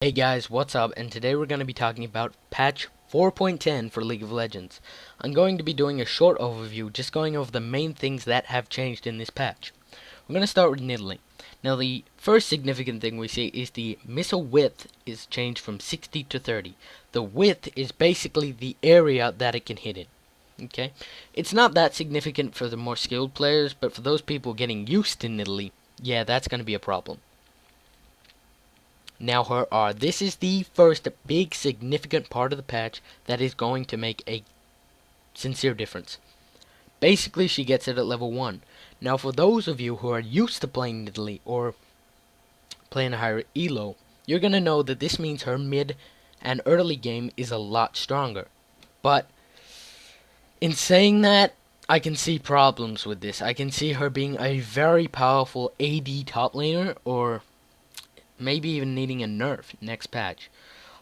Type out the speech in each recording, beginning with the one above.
Hey guys, what's up? And today we're going to be talking about patch 4.10 for League of Legends. I'm going to be doing a short overview, just going over the main things that have changed in this patch. We're going to start with Nidalee. Now the first significant thing we see is the missile width is changed from 60 to 30. The width is basically the area that it can hit in. Okay? It's not that significant for the more skilled players, but for those people getting used to Nidalee, yeah, that's going to be a problem. Now this is the first big significant part of the patch that is going to make a sincere difference. Basically, she gets it at level 1. Now for those of you who are used to playing Nidalee or playing a higher elo, you're going to know that this means her mid and early game is a lot stronger. But in saying that, I can see problems with this. I can see her being a very powerful AD top laner, or maybe even needing a nerf next patch.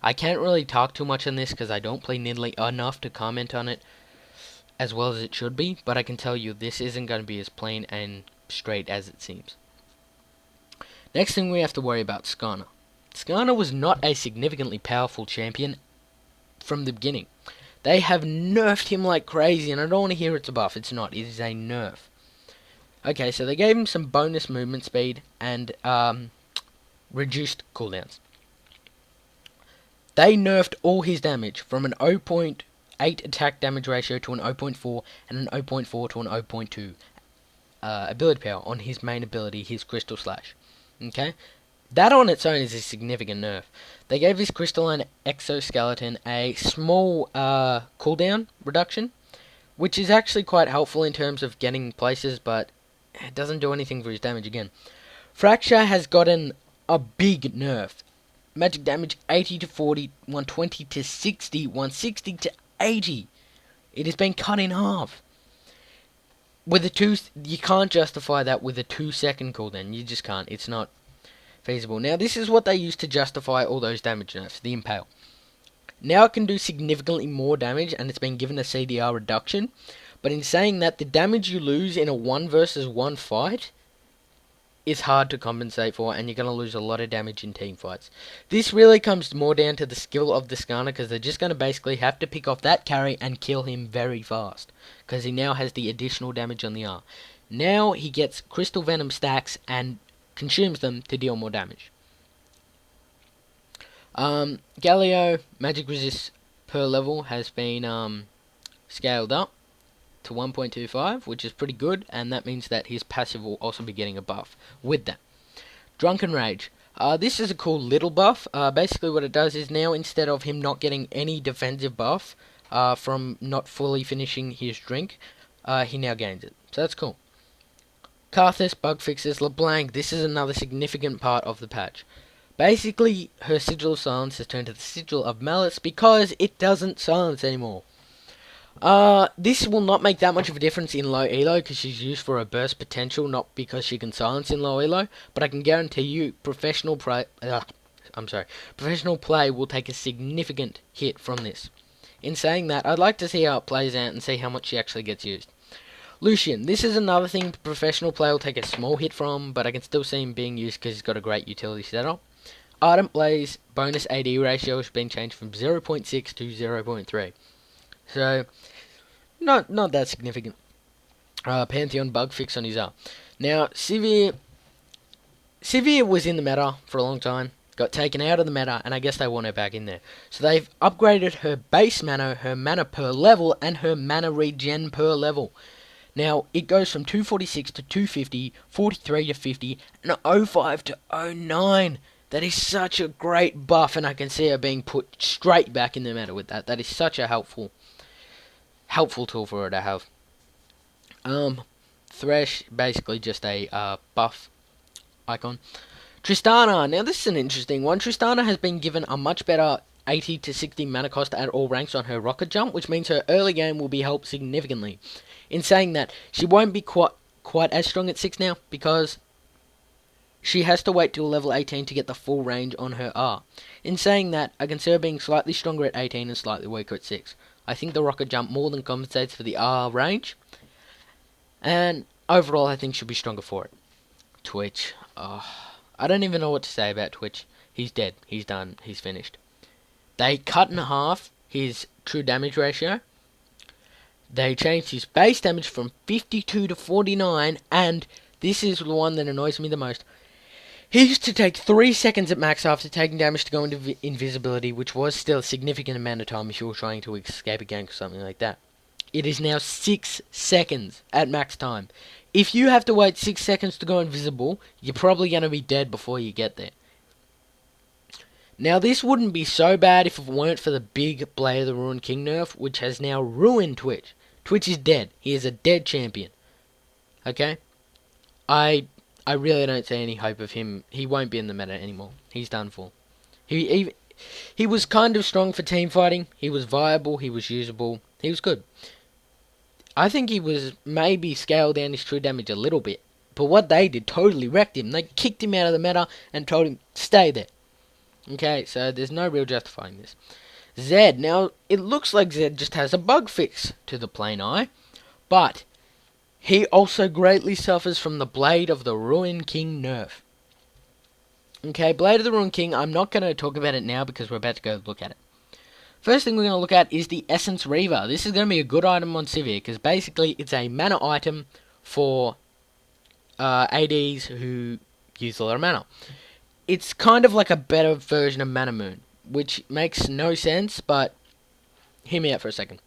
I can't really talk too much on this because I don't play Nidalee enough to comment on it as well as it should be, but I can tell you this isn't going to be as plain and straight as it seems. Next thing we have to worry about, Skarner. Skarner was not a significantly powerful champion from the beginning. They have nerfed him like crazy, and I don't want to hear it's a buff. It's not. It is a nerf. Okay, so they gave him some bonus movement speed and reduced cooldowns. They nerfed all his damage from an 0.8 attack damage ratio to an 0.4 and an 0.4 to an 0.2 ability power on his main ability, his Crystal Slash. Okay? That on its own is a significant nerf. They gave his crystalline exoskeleton a small cooldown reduction, which is actually quite helpful in terms of getting places, but it doesn't do anything for his damage again. Fracture has gotten a big nerf. Magic damage 80 to 40, 120 to 60, 160 to 80. It has been cut in half. With you can't justify that with a 2-second cooldown. You just can't. It's not feasible. Now this is what they used to justify all those damage nerfs, the Impale. Now it can do significantly more damage, and it's been given a CDR reduction. But in saying that, the damage you lose in a 1 versus 1 fight is hard to compensate for, and you're going to lose a lot of damage in team fights. This really comes more down to the skill of the Skarner, because they're just going to basically have to pick off that carry and kill him very fast, because he now has the additional damage on the R. Now he gets Crystal Venom stacks and consumes them to deal more damage. Galio magic resist per level has been scaled up to 1.25, which is pretty good, and that means that his passive will also be getting a buff with that. Drunken Rage. This is a cool little buff. Basically what it does is now, instead of him not getting any defensive buff from not fully finishing his drink, he now gains it. So that's cool. Karthus, bug fixes, LeBlanc. This is another significant part of the patch. Basically, her Sigil of Silence has turned to the Sigil of Malice because it doesn't silence anymore. This will not make that much of a difference in low elo because she's used for her burst potential, not because she can silence in low elo. But I can guarantee you, professional play will take a significant hit from this. In saying that, I'd like to see how it plays out and see how much she actually gets used. Lucian, this is another thing professional play will take a small hit from, but I can still see him being used because he's got a great utility setup. Ardent Blaze bonus AD ratio has been changed from 0.6 to 0.3. So, not that significant. Pantheon bug fix on his R. Now, Sivir was in the meta for a long time, got taken out of the meta, and I guess they want her back in there. So they've upgraded her base mana, her mana per level, and her mana regen per level. Now, it goes from 246 to 250, 43 to 50, and 05 to 09. That is such a great buff, and I can see her being put straight back in the meta with that. That is such a helpful tool for her to have. Thresh, basically just a buff icon. Tristana, now this is an interesting one. Tristana has been given a much better 80 to 60 mana cost at all ranks on her rocket jump, which means her early game will be helped significantly. In saying that, she won't be quite as strong at 6 now, because she has to wait till level 18 to get the full range on her R. In saying that, I can see her being slightly stronger at 18 and slightly weaker at 6. I think the rocket jump more than compensates for the R range, and overall I think she'll be stronger for it. Twitch. I don't even know what to say about Twitch. he's dead. He's done. He's finished. They cut in half his true damage ratio. They changed his base damage from 52 to 49, and this is the one that annoys me the most. He used to take 3 seconds at max after taking damage to go into invisibility, which was still a significant amount of time if you were trying to escape a gank or something like that. It is now 6 seconds at max time. If you have to wait 6 seconds to go invisible, you're probably going to be dead before you get there. Now, this wouldn't be so bad if it weren't for the big Blade of the Ruined King nerf, which has now ruined Twitch. Twitch is dead. He is a dead champion. Okay? I really don't see any hope of him. He won't be in the meta anymore. He's done for. He was kind of strong for team fighting. He was viable. He was usable. He was good. I think he was maybe scaled down his true damage a little bit. But what they did totally wrecked him. They kicked him out of the meta and told him, stay there. Okay, so there's no real justifying this. Zed. Now, it looks like Zed just has a bug fix to the plain eye. But he also greatly suffers from the Blade of the Ruined King nerf. Okay, Blade of the Ruined King, I'm not going to talk about it now because we're about to go look at it. First thing we're going to look at is the Essence Reaver. This is going to be a good item on Sivir because basically it's a mana item for ADs who use a lot of mana. It's kind of like a better version of Mana Moon, which makes no sense, but hear me out for a second.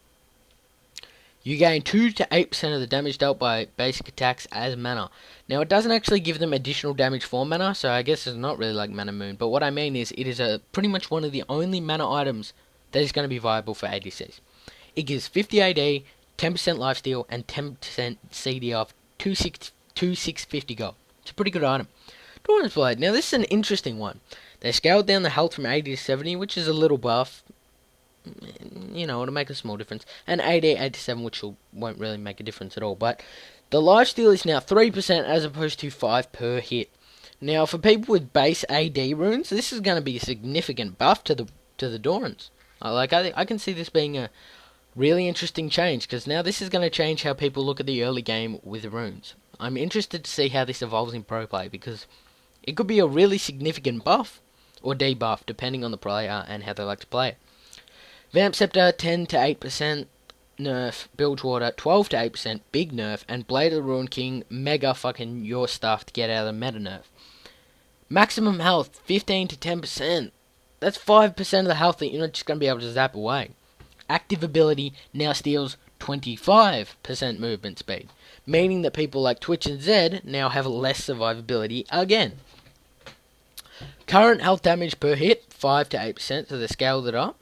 You gain 2 to 8% of the damage dealt by basic attacks as mana. Now, it doesn't actually give them additional damage for mana, so I guess it's not really like Mana Moon. But what I mean is, it is pretty much one of the only mana items that is going to be viable for ADCs. It gives 50 AD, 10% lifesteal, and 10% CD off 2650 gold. It's a pretty good item. Doran's Blade. Now, this is an interesting one. They scaled down the health from 80 to 70, which is a little buff. You know, it'll make a small difference. And 8 to 7, which won't really make a difference at all. But the lifesteal is now 3% as opposed to 5 per hit. Now, for people with base AD runes, this is going to be a significant buff to the Dorans. I can see this being a really interesting change, because now this is going to change how people look at the early game with runes. I'm interested to see how this evolves in pro play, because it could be a really significant buff or debuff, depending on the player and how they like to play it. Vamp Scepter, 10 to 8% nerf. Bilgewater, 12 to 8% big nerf. And Blade of the Ruined King, mega fucking your stuff to get out of the meta nerf. Maximum health, 15 to 10%. That's 5% of the health that you're not just going to be able to zap away. Active ability now steals 25% movement speed, meaning that people like Twitch and Zed now have less survivability again. Current health damage per hit, 5 to 8%, so they scaled it up.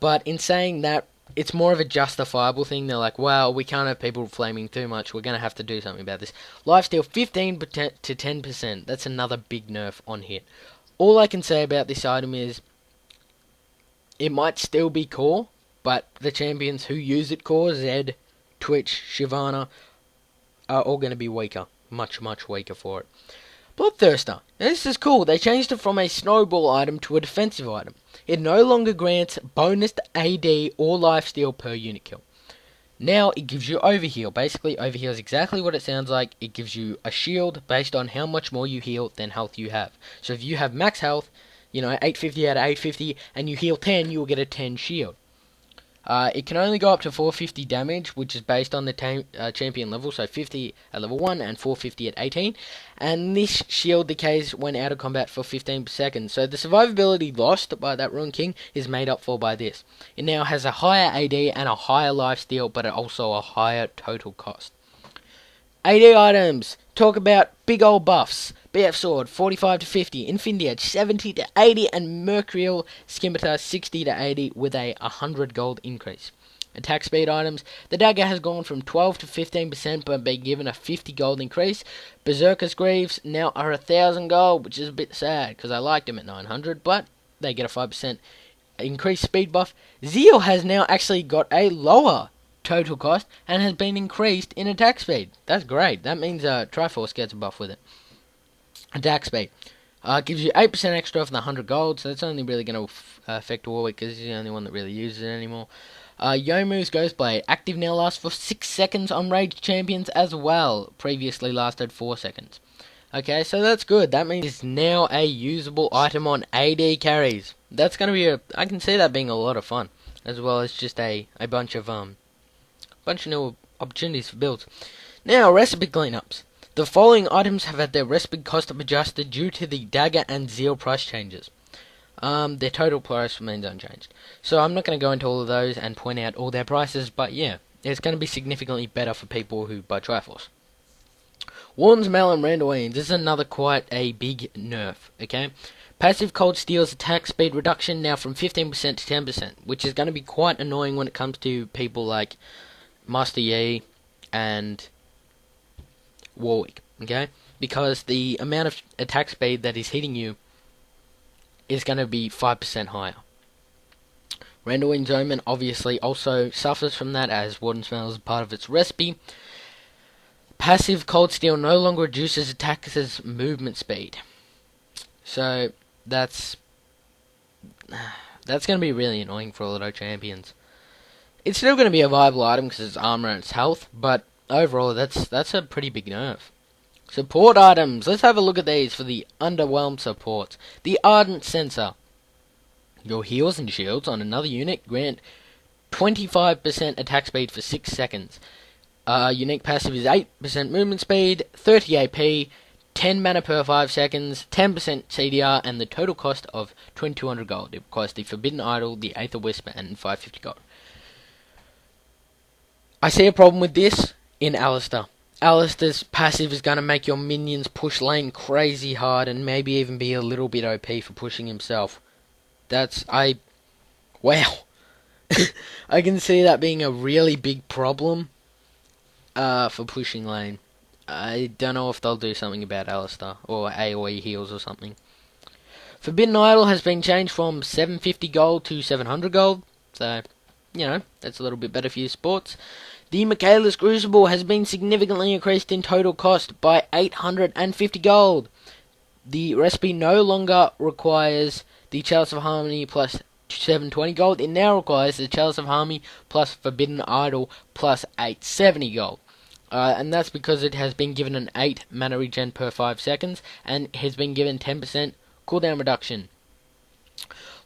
But in saying that, it's more of a justifiable thing. They're like, well, we can't have people flaming too much. We're going to have to do something about this. Lifesteal, 15 to 10%. That's another big nerf on hit. All I can say about this item is, it might still be core, but the champions who use it core, Zed, Twitch, Shyvana, are all going to be weaker. Much, much weaker for it. Bloodthirster. Now, this is cool. They changed it from a snowball item to a defensive item. It no longer grants bonus AD or lifesteal per unit kill. Now it gives you overheal. Basically, overheal is exactly what it sounds like. It gives you a shield based on how much more you heal than health you have. So if you have max health, 850 out of 850, and you heal 10, you will get a 10 shield. It can only go up to 450 damage, which is based on the champion level, so 50 at level 1 and 450 at 18. And this shield decays when out of combat for 15 seconds. So the survivability lost by that Ruined King is made up for by this. It now has a higher AD and a higher lifesteal, but also a higher total cost. AD items. Talk about big old buffs. BF Sword, 45 to 50. Infinity Edge, 70 to 80. And Mercurial Scimitar, 60 to 80 with a 100 gold increase. Attack speed items. The dagger has gone from 12 to 15% but been given a 50 gold increase. Berserker's Greaves now are 1000 gold, which is a bit sad because I liked them at 900, but they get a 5% increased speed buff. Zeal has now actually got a lower total cost and has been increased in attack speed. That's great. That means Triforce gets a buff with it. Attack speed. Gives you 8% extra for the 100 gold, so that's only really going to affect Warwick because he's the only one that really uses it anymore. Yomu's Ghostblade. Active now lasts for 6 seconds on ranged champions as well. Previously lasted 4 seconds. Okay, so that's good. That means it's now a usable item on AD carries. That's going to be I can see that being a lot of fun, as well as just a bunch of new opportunities for builds. Now, recipe cleanups. The following items have had their recipe cost adjusted due to the dagger and zeal price changes. Their total price remains unchanged. So I'm not going to go into all of those and point out all their prices, but yeah, it's going to be significantly better for people who buy Triforce. Warden's Mail and Randoines. This is another quite a big nerf, okay? Passive Cold Steel's attack speed reduction now from 15% to 10%, which is going to be quite annoying when it comes to people like Master Yi and Warwick, okay? Because the amount of attack speed that is hitting you is going to be 5% higher. Randoine's Omen obviously also suffers from that, as Warden's Mail is part of its recipe. Passive Cold Steel no longer reduces attackers' movement speed. So, that's going to be really annoying for auto champions. It's still going to be a viable item because it's armor and its health, but overall, that's a pretty big nerf. Support items. Let's have a look at these for the underwhelmed supports. The Ardent Sensor. Your heals and shields on another unit grant 25% attack speed for 6 seconds. Unique passive is 8% movement speed, 30 AP, 10 mana per 5 seconds, 10% CDR, and the total cost of 2200 gold. It requires the Forbidden Idol, the Aether Wisp, and 550 gold. I see a problem with this in Alistar. Alistar's passive is going to make your minions push lane crazy hard and maybe even be a little bit OP for pushing himself. Wow. I can see that being a really big problem for pushing lane. I don't know if they'll do something about Alistar or AoE heals or something. Forbidden Idol has been changed from 750 gold to 700 gold, so, you know, that's a little bit better for your sports. The Michaela's Crucible has been significantly increased in total cost by 850 gold. The recipe no longer requires the Chalice of Harmony plus 720 gold. It now requires the Chalice of Harmony plus Forbidden Idol plus 870 gold. And that's because it has been given an 8 mana regen per 5 seconds and has been given 10% cooldown reduction.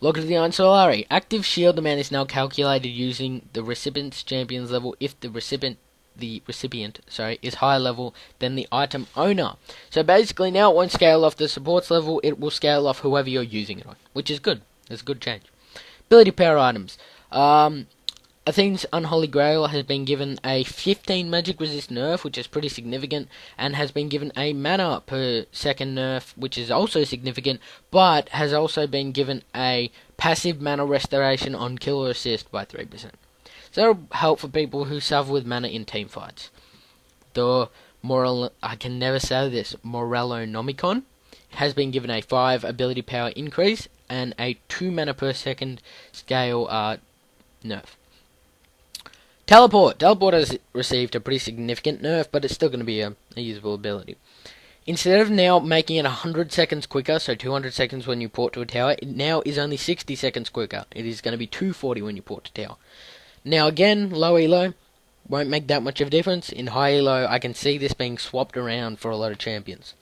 Look at the Iron Solari. Active shield demand is now calculated using the recipient's champion's level if the recipient is higher level than the item owner. So basically now it won't scale off the support's level, it will scale off whoever you're using it on, which is good. It's a good change. Ability power items. Athene's Unholy Grail has been given a 15 magic resist nerf, which is pretty significant, and has been given a mana per second nerf, which is also significant, but has also been given a passive mana restoration on kill or assist by 3%. So that'll help for people who suffer with mana in team fights. The Morellonomicon has been given a 5 ability power increase and a 2 mana per second scale nerf. Teleport has received a pretty significant nerf, but it's still going to be a usable ability. Instead of now making it 100 seconds quicker, so 200 seconds when you port to a tower, it now is only 60 seconds quicker. It is going to be 240 when you port to tower. Now again, low elo won't make that much of a difference. In high elo, I can see this being swapped around for a lot of champions.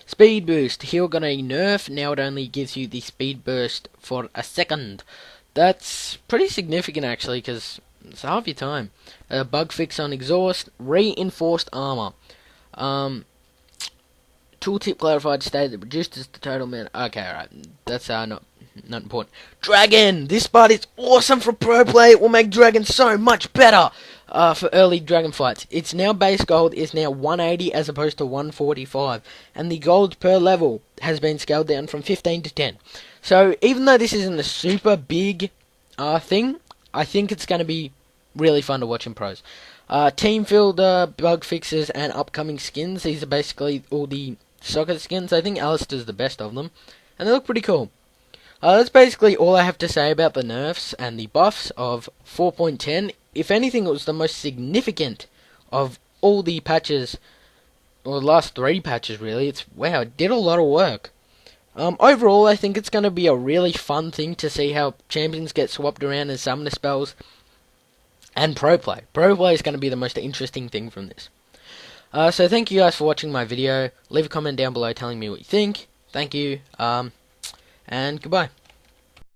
Speed boost. Heal got a nerf. Now it only gives you the speed burst for a second. That's pretty significant actually, because it's half your time. Bug fix on exhaust. Reinforced armor. Tooltip clarified state that reduces the total amount. Okay, alright. That's not important. Dragon! This part is awesome for pro play. It will make Dragon so much better for early Dragon fights. Its now base gold is now 180 as opposed to 145. And the gold per level has been scaled down from 15 to 10. So even though this isn't a super big thing, I think it's going to be really fun to watch in pros. Team Fielder, bug fixes, and upcoming skins. These are basically all the soccer skins. I think Alistar's the best of them, and they look pretty cool. That's basically all I have to say about the nerfs and the buffs of 4.10. If anything, it was the most significant of all the patches, or the last 3 patches really. It did a lot of work. Overall, I think it's going to be a really fun thing to see how champions get swapped around in summoner spells and pro play. Pro play is going to be the most interesting thing from this. So thank you guys for watching my video. Leave a comment down below telling me what you think. Thank you. And goodbye.